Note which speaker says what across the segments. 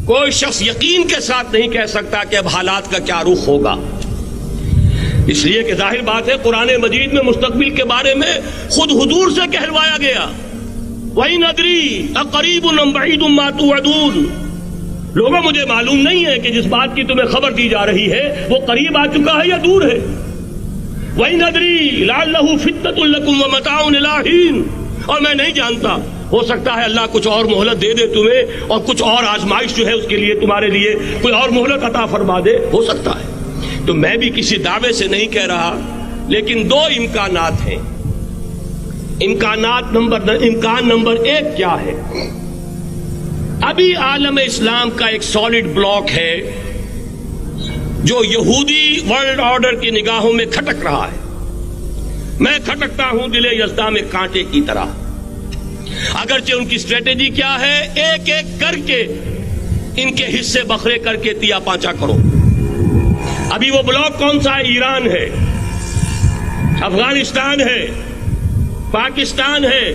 Speaker 1: کوئی شخص یقین کے ساتھ نہیں کہہ سکتا کہ اب حالات کا کیا رخ ہوگا، اس لیے کہ ظاہر بات ہے قرآن مجید میں مستقبل کے بارے میں خود حضور سے کہلوایا گیا، وَإِنْ أَدْرِي أَقَرِيبٌ أَمْ بَعِيدٌ مَا تُوعَدُونَ، لوگوں مجھے معلوم نہیں ہے کہ جس بات کی تمہیں خبر دی جا رہی ہے وہ قریب آ چکا ہے یا دور ہے۔ وَإِنْ أَدْرِي لَعَلَّهُ فِتْنَةٌ لَكُمْ وَمَتَاعٌ إِلَىٰ حِينٍ، اور میں نہیں جانتا، ہو سکتا ہے اللہ کچھ اور مہلت دے دے تمہیں، اور کچھ اور آزمائش جو ہے اس کے لیے تمہارے لیے کوئی اور مہلت عطا فرما دے، ہو سکتا ہے۔ تو میں بھی کسی دعوے سے نہیں کہہ رہا، لیکن دو امکانات ہیں۔ امکان نمبر ایک کیا ہے؟ ابھی عالم اسلام کا ایک سالڈ بلاک ہے جو یہودی ورلڈ آرڈر کی نگاہوں میں کھٹک رہا ہے۔ میں کھٹکتا ہوں دل یزداں میں کانٹے کی طرح۔ اگرچہ ان کی اسٹریٹجی کیا ہے، ایک ایک کر کے ان کے حصے بکھرے کر کے تیا پانچا کرو۔ ابھی وہ بلاک کون سا ہے؟ ایران ہے، افغانستان ہے، پاکستان ہے،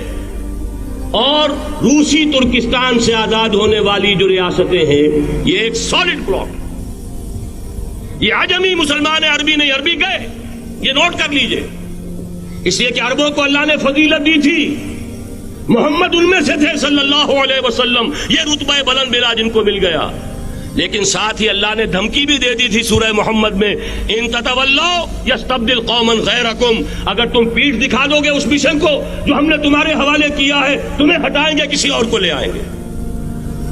Speaker 1: اور روسی ترکستان سے آزاد ہونے والی جو ریاستیں ہیں، یہ ایک سالڈ بلاک۔ یہ عجمی مسلمان عربی نہیں، عربی گئے، یہ نوٹ کر لیجئے، اس لیے کہ عربوں کو اللہ نے فضیلت دی تھی، محمد ان میں سے تھے صلی اللہ علیہ وسلم، یہ رتبہ بلند ملا جن کو مل گیا۔ لیکن ساتھ ہی اللہ نے دھمکی بھی دے دی تھی سورہ محمد میں، ان تتولوا یستبدل قوما غیرکم، اگر تم پیٹھ دکھا دو گے اس مشن کو جو ہم نے تمہارے حوالے کیا ہے، تمہیں ہٹائیں گے، کسی اور کو لے آئیں گے۔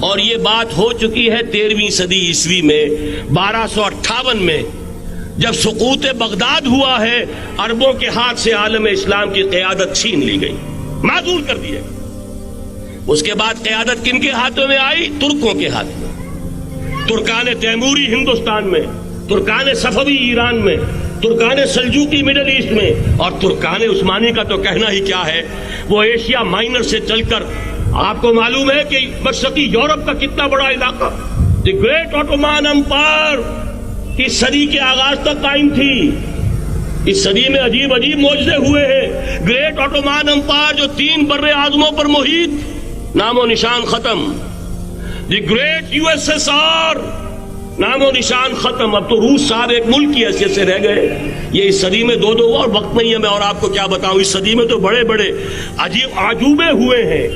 Speaker 1: اور یہ بات ہو چکی ہے 13ویں صدی عیسوی میں، 1258 میں جب سقوط بغداد ہوا ہے، عربوں کے ہاتھ سے عالم اسلام کی قیادت چھین لی گئی، معزول کر دیے۔ اس کے بعد قیادت کن کے ہاتھوں میں آئی؟ ترکوں کے ہاتھ میں۔ ترکان تیموری ہندوستان میں، ترکان صفوی ایران میں، ترکان سلجوقی مڈل ایسٹ میں، اور ترکان عثمانی کا تو کہنا ہی کیا ہے، وہ ایشیا مائنر سے چل کر آپ کو معلوم ہے کہ مشرقی یورپ کا کتنا بڑا علاقہ، دی گریٹ آٹومان امپائر کی صدی کے آغاز تک قائم تھی۔ اس صدی میں عجیب عجیب معجزے ہوئے ہیں۔ گریٹ آٹومان امپائر جو 3 بر اعظموں پر محیط، نام و نشان ختم۔ The great U S S R, نام و نشان ختم۔ اب تو روس صاحب ایک ملک کی حیثیت سے رہ گئے۔ یہ اس صدی میں دو اور وقت نہیں ہے میں اور آپ کو کیا بتاؤں، اس صدی میں تو بڑے بڑے عجیب عجوبے ہوئے ہیں،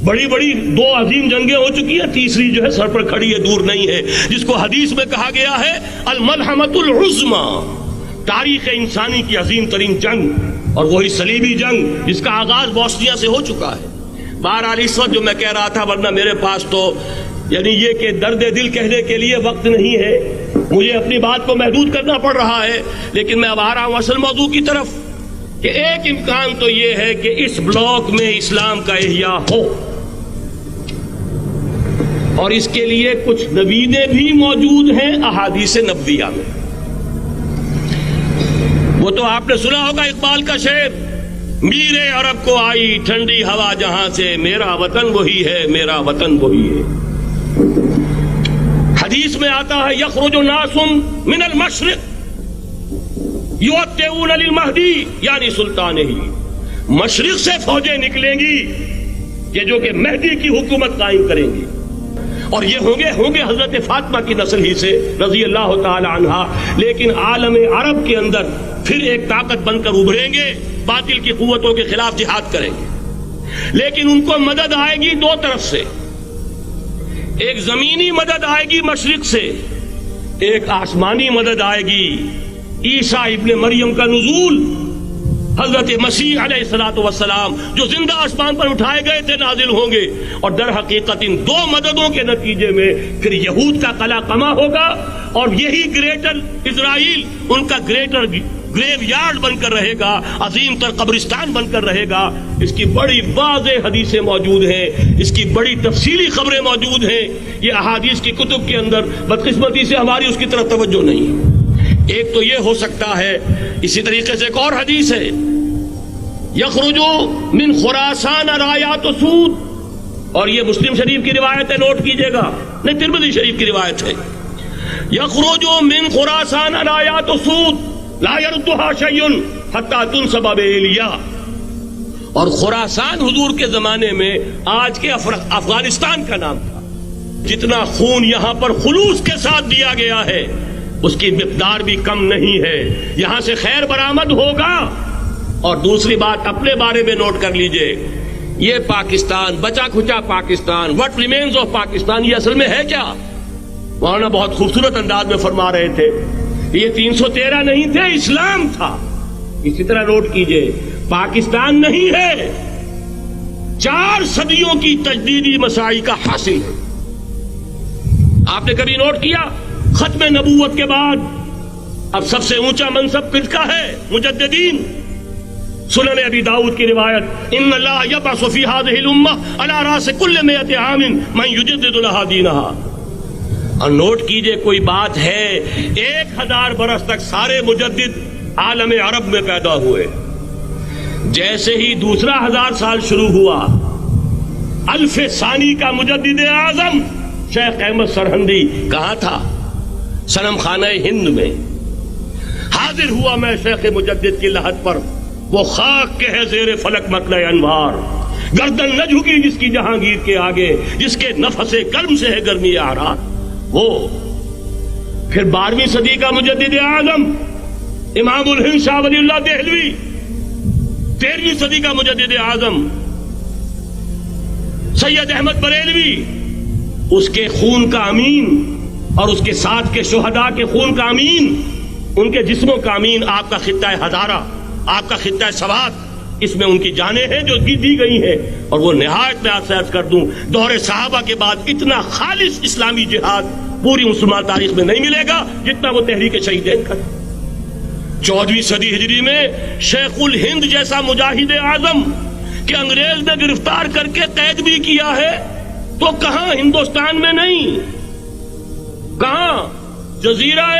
Speaker 1: بڑی بڑی 2 عظیم جنگیں ہو چکی ہیں، تیسری جو ہے سر پر کھڑی ہے، دور نہیں ہے، جس کو حدیث میں کہا گیا ہے الملحمۃ العظمیٰ، تاریخ انسانی کی عظیم ترین جنگ، اور وہی صلیبی جنگ جس کا آغاز بوسنیا سے ہو چکا ہے۔ بہرحال اس وقت جو میں کہہ رہا تھا، ورنہ میرے پاس تو یعنی یہ کہ درد دل کہنے کے لیے وقت نہیں ہے، مجھے اپنی بات کو محدود کرنا پڑ رہا ہے، لیکن میں اب آ رہا ہوں اصل موضوع کی طرف، کہ ایک امکان تو یہ ہے کہ اس بلاک میں اسلام کا احیاء ہو، اور اس کے لیے کچھ نویدیں بھی موجود ہیں احادیث نبویہ میں۔ وہ تو آپ نے سنا ہوگا اقبال کا شعر، میرے عرب کو آئی ٹھنڈی ہوا جہاں سے، میرا وطن وہی ہے، میرا وطن وہی ہے۔ حدیث میں آتا ہے یخرج ناس من المشرق یؤتون للمہدی، یعنی سلطان ہی، مشرق سے فوجیں نکلیں گی یہ جو کہ مہدی کی حکومت قائم کریں گی، اور یہ ہوں گے حضرت فاطمہ کی نسل ہی سے رضی اللہ تعالی عنہا، لیکن عالم عرب کے اندر پھر ایک طاقت بن کر ابھریں گے، باطل کی قوتوں کے خلاف جہاد کریں گے، لیکن ان کو مدد آئے گی 2 طرف سے، ایک زمینی مدد آئے گی مشرق سے، ایک آسمانی مدد آئے گی، عیسیٰ ابن مریم کا نزول، حضرت مسیح علیہ الصلوۃ والسلام جو زندہ آسمان پر اٹھائے گئے تھے نازل ہوں گے، اور در حقیقت ان 2 مددوں کے نتیجے میں پھر یہود کا قلعہ قمع ہوگا، اور یہی گریٹر اسرائیل ان کا گریٹر گریو یارڈ بن کر رہے گا، عظیم تر قبرستان بن کر رہے گا۔ اس کی بڑی واضح حدیثیں موجود ہیں، اس کی بڑی تفصیلی خبریں موجود ہیں، یہ احادیث کی کتب کے اندر، بدقسمتی سے ہماری اس کی طرف توجہ نہیں۔ ایک تو یہ ہو سکتا ہے، اسی طریقے سے ایک اور حدیث ہے، یخرج من خراسان رایات سود، اور یہ مسلم شریف کی روایت ہے، نوٹ کیجئے گا، نہیں ترمذی شریف کی روایت ہے، یخرج من خراسان رایات سود لا یردها شیء حتی تنصب بإیلیا، اور خراسان حضور کے زمانے میں آج کے افغانستان کا نام تھا، جتنا خون یہاں پر خلوص کے ساتھ دیا گیا ہے اس کی مقدار بھی کم نہیں ہے. یہاں سے خیر برآمد ہوگا. اور دوسری بات اپنے بارے میں نوٹ کر لیجئے, یہ پاکستان, بچا کھچا Pakistan, what remains of Pakistan, یہ اصل میں ہے کیا؟ مولانا بہت خوبصورت انداز میں فرما رہے تھے, یہ 313 نہیں تھے, اسلام تھا. اسی طرح نوٹ کیجئے, پاکستان نہیں ہے, 4 صدیوں کی تجدیدی مساعی کا حاصل ہے. آپ نے کبھی نوٹ کیا ختم نبوت کے بعد اب سب سے اونچا منصب کس کا ہے؟ مجددین. سنن ابی داؤد کی روایت, ان اللہ یبعث فی هذه الامہ علی راس کل 100 عام من یجدد لها دینها. اور نوٹ کیجئے, کوئی بات ہے 1000 برس تک سارے مجدد عالم عرب میں پیدا ہوئے. جیسے ہی دوسرا 1000 سال شروع ہوا, الف ثانی کا مجدد اعظم شیخ احمد سرہندی کہاں تھا؟ صنم خانہ ہند میں حاضر ہوا. میں شیخ مجدد کی لحد پر, وہ خاک کے ہے زیر فلک مطلع انوار, گردن نہ جھکی جس کی جہانگیر کے آگے, جس کے نفس گرم سے ہے گرمی آرات. وہ پھر 12ویں صدی کا مجدد اعظم امام الہند شاہ ولی اللہ دہلوی, 13ویں صدی کا مجدد اعظم سید احمد بریلوی, اس کے خون کا امین اور اس کے ساتھ کے شہداء کے خون کا امین, ان کے جسموں کا امین آپ کا خطہ ہزارہ, آپ کا خطہ سوات, اس میں ان کی جانیں ہیں جو دی گئی ہیں. اور وہ نہایت میں آپ سے عرض کر دوں, دور صحابہ کے بعد اتنا خالص اسلامی جہاد پوری مسلمان تاریخ میں نہیں ملے گا جتنا وہ تحریک شہیدین کا. 14ویں صدی ہجری میں شیخ الہند جیسا مجاہد اعظم کہ انگریز نے گرفتار کر کے قید بھی کیا ہے, تو کہاں ہندوستان میں نہیں, کہاں جزیرہ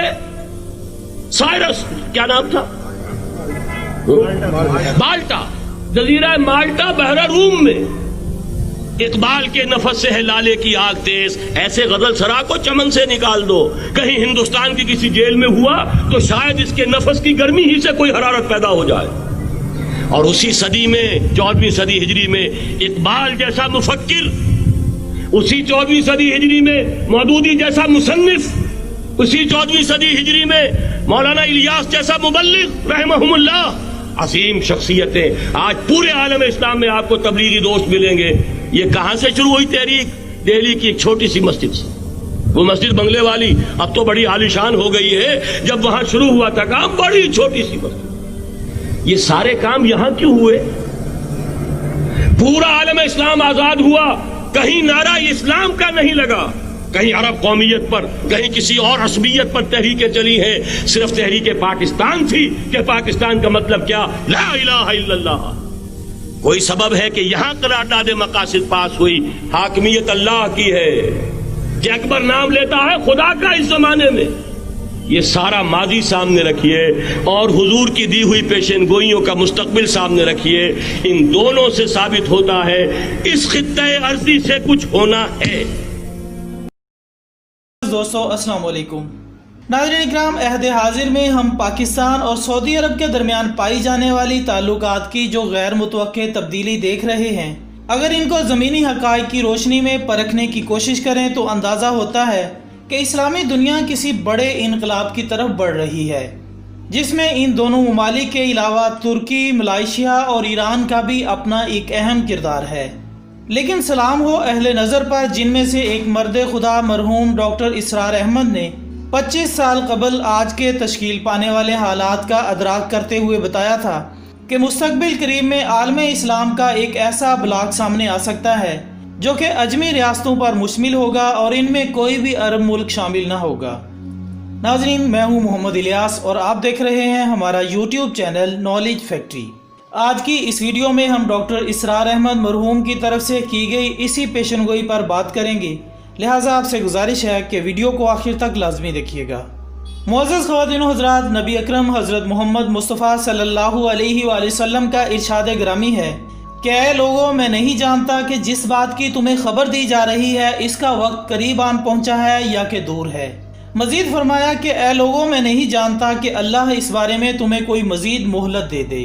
Speaker 1: سائرس, کیا نام تھا, مالٹا, جزیرہ مالٹا بحر روم میں. اقبال کے نفس سے ہے لالے کی آگ تیز, ایسے غزل سرا کو چمن سے نکال دو. کہیں ہندوستان کی کسی جیل میں ہوا تو شاید اس کے نفس کی گرمی ہی سے کوئی حرارت پیدا ہو جائے. اور اسی صدی میں 14ویں صدی ہجری میں اقبال جیسا مفکر, اسی 14ویں صدی ہجری میں مودودی جیسا مصنف, اسی 14ویں صدی ہجری میں مولانا الیاس جیسا مبلغ رحمہم اللہ, عظیم شخصیتیں. آج پورے عالم اسلام میں آپ کو تبلیغی دوست ملیں گے. یہ کہاں سے شروع ہوئی تحریک؟ دہلی کی ایک چھوٹی سی مسجد سے. وہ مسجد بنگلے والی اب تو بڑی عالیشان ہو گئی ہے, جب وہاں شروع ہوا تھا کام بڑی چھوٹی سی مسجد. یہ سارے کام یہاں کیوں ہوئے؟ پورا عالم اسلام آزاد ہوا, کہیں نعرہ اسلام کا نہیں لگا, کہیں عرب قومیت پر, کہیں کسی اور عصبیت پر تحریکیں چلی ہیں. صرف تحریک پاکستان تھی کہ پاکستان کا مطلب کیا؟ لا الہ الا اللہ. کوئی سبب ہے کہ یہاں قرارداد مقاصد پاس ہوئی, حاکمیت اللہ کی ہے, کہ اکبر نام لیتا ہے خدا کا اس زمانے میں. یہ سارا ماضی سامنے رکھیے اور حضور کی دی ہوئی پیشن گوئیوں کا مستقبل سامنے رکھیے. ان دونوں سے ثابت ہوتا ہے اس خطہ ارضی سے کچھ ہونا ہے.
Speaker 2: دوستو السلام علیکم. ناظرین اکرام, عہد حاضر میں ہم پاکستان اور سعودی عرب کے درمیان پائی جانے والی تعلقات کی جو غیر متوقع تبدیلی دیکھ رہے ہیں, اگر ان کو زمینی حقائق کی روشنی میں پرکھنے کی کوشش کریں تو اندازہ ہوتا ہے کہ اسلامی دنیا کسی بڑے انقلاب کی طرف بڑھ رہی ہے, جس میں ان دونوں ممالک کے علاوہ ترکی, ملائیشیا اور ایران کا بھی اپنا ایک اہم کردار ہے. لیکن سلام ہو اہل نظر پر جن میں سے ایک مرد خدا مرحوم ڈاکٹر اسرار احمد نے 25 سال قبل آج کے تشکیل پانے والے حالات کا ادراک کرتے ہوئے بتایا تھا کہ مستقبل قریب میں عالم اسلام کا ایک ایسا بلاک سامنے آ سکتا ہے جو کہ اجمی ریاستوں پر مشتمل ہوگا اور ان میں کوئی بھی عرب ملک شامل نہ ہوگا. ناظرین, میں ہوں محمد الیاس اور آپ دیکھ رہے ہیں ہمارا یوٹیوب چینل نالج فیکٹری. آج کی اس ویڈیو میں ہم ڈاکٹر اسرار احمد مرحوم کی طرف سے کی گئی اسی پیشن گوئی پر بات کریں گے, لہٰذا آپ سے گزارش ہے کہ ویڈیو کو آخر تک لازمی دیکھیے گا. معزز خواتین و حضرات, نبی اکرم حضرت محمد مصطفیٰ صلی اللہ علیہ وآلہ وسلم کا ارشاد گرامی ہے کہ اے لوگوں, میں نہیں جانتا کہ جس بات کی تمہیں خبر دی جا رہی ہے اس کا وقت قریب آن پہنچا ہے یا کہ دور ہے. مزید فرمایا کہ اے لوگوں, میں نہیں جانتا کہ اللہ اس بارے میں تمہیں کوئی مزید مہلت دے دے.